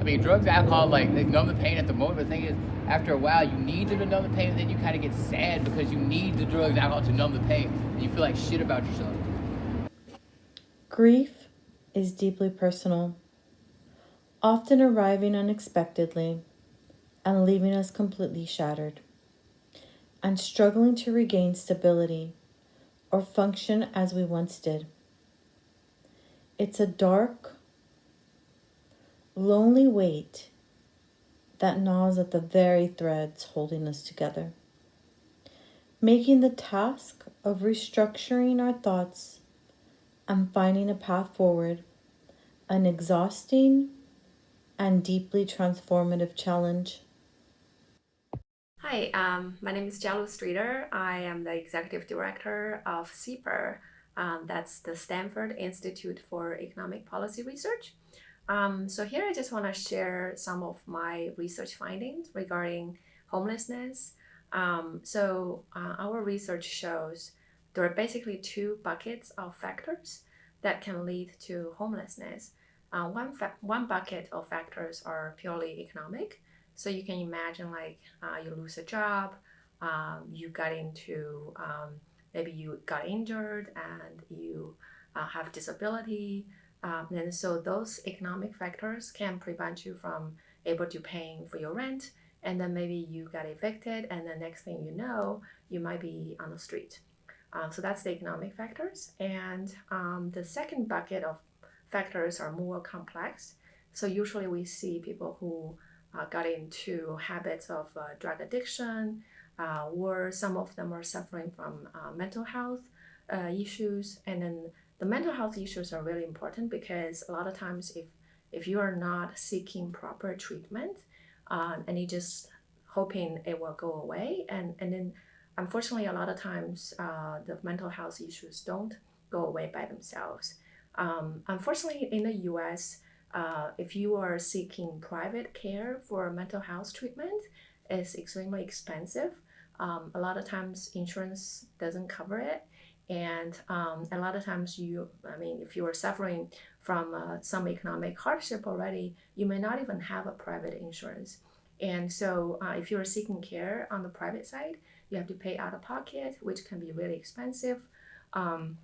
I mean, drugs, alcohol, like they numb the pain at the moment. But the thing is, after a while, you need to numb the pain, and then you kind of get sad because you need the drugs, alcohol to numb the pain, and you feel like shit about yourself. Grief is deeply personal, often arriving unexpectedly and leaving us completely shattered and struggling to regain stability or function as we once did. It's a dark, lonely weight that gnaws at the very threads holding us together, making the task of restructuring our thoughts and finding a path forward an exhausting and deeply transformative challenge. Hi, my name is Jialu Streeter. I am the executive director of CEPR. That's the Stanford Institute for Economic Policy Research. So here I just want to share some of my research findings regarding homelessness. Our research shows there are basically two buckets of factors that can lead to homelessness. One bucket of factors are purely economic. So you can imagine like you lose a job, you got into, maybe you got injured and you have disability. And so those economic factors can prevent you from able to paying for your rent. And then maybe you got evicted and the next thing you know, you might be on the street. So that's the economic factors. And the second bucket of factors are more complex. So usually we see people who got into habits of drug addiction, or some of them are suffering from mental health issues. And then the mental health issues are really important because a lot of times if you are not seeking proper treatment and you just hoping it will go away, and then unfortunately a lot of times the mental health issues don't go away by themselves. Unfortunately in the US, if you are seeking private care for mental health treatment, it's extremely expensive. A lot of times insurance doesn't cover it. And a lot of times if you are suffering from some economic hardship already, you may not even have a private insurance. And so if you are seeking care on the private side, you have to pay out of pocket, which can be really expensive. And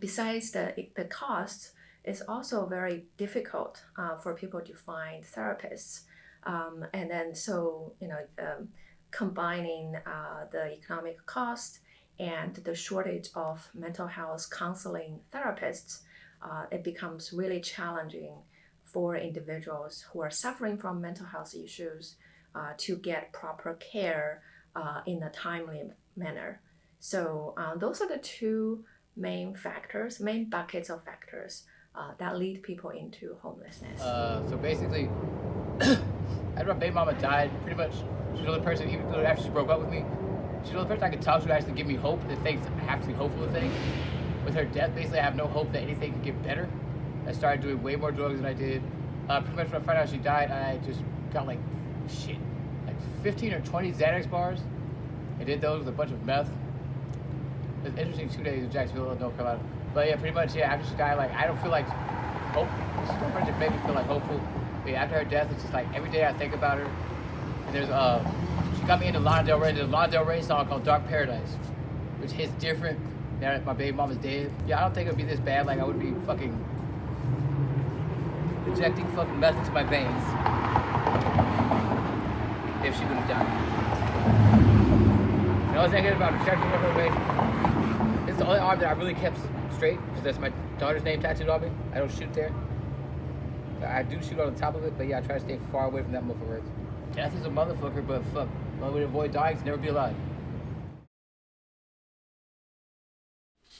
besides the costs, it's also very difficult for people to find therapists. And then combining the economic cost and the shortage of mental health counseling therapists, it becomes really challenging for individuals who are suffering from mental health issues to get proper care in a timely manner. So those are the two main buckets of factors that lead people into homelessness. So basically, after my baby mama died, pretty much she's the only person, even though after she broke up with me, she's the only person I could talk to actually give me hope that things have to be hopeful of things. With her death, basically, I have no hope that anything can get better. I started doing way more drugs than I did. Pretty much when I found out she died, I just got like 15 or 20 Xanax bars. I did those with a bunch of meth. It was interesting 2 days in Jacksonville, North Carolina. But yeah, pretty much, yeah, after she died, like, I don't feel like hope. She's the person that made me feel like hopeful. But yeah, after her death, it's just like every day I think about her. And there's, she got me into Lana Del Rey. There's a Lana Del Rey song called Dark Paradise, which hits different now that my baby mom is dead. Yeah, I don't think it would be this bad. Like, I would be fucking injecting fucking meth into my veins if she would have died. You know what's negative about injecting her veins? It's the only arm that I really kept straight because that's my daughter's name tattooed on me. I don't shoot there. I do shoot on the top of it, but yeah, I try to stay far away from that motherfucker. Death is a motherfucker, but fuck, the only way to avoid dying is never be alive.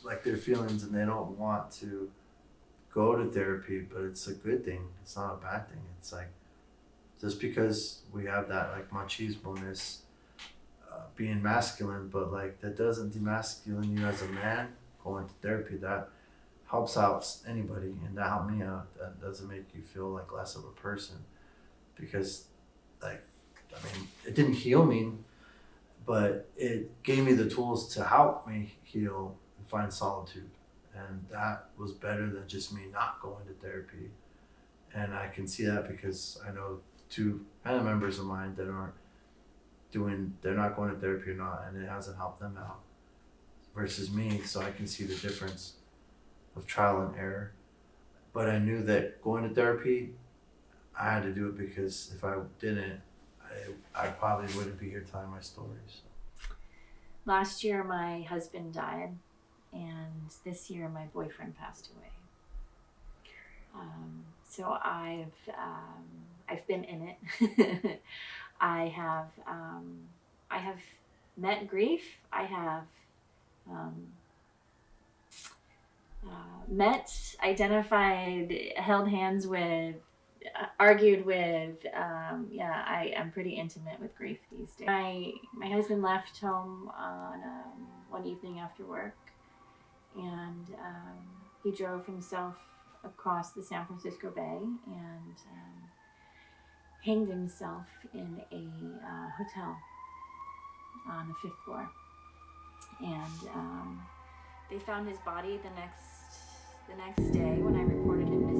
Like their feelings and they don't want to go to therapy, but it's a good thing. It's not a bad thing. It's like just because we have that like machismo-ness, being masculine, but like that doesn't demasculine you as a man going to therapy. That helps out anybody, and that helped me out. That doesn't make you feel like less of a person, because like, I mean, it didn't heal me, but it gave me the tools to help me heal and find solitude. And that was better than just me not going to therapy. And I can see that because I know two family members of mine that they're not going to therapy or not, and it hasn't helped them out versus me. So I can see the difference of trial and error. But I knew that going to therapy, I had to do it because if I didn't, I probably wouldn't be here telling my stories. Last year, my husband died, and this year, my boyfriend passed away. So I've been in it. I have met grief. I have met, identified, held hands with, argued with. I'm pretty intimate with grief these days. My husband left home on one evening after work, and he drove himself across the San Francisco Bay and hanged himself in a hotel on the 5th floor. And they found his body the next day when I reported him to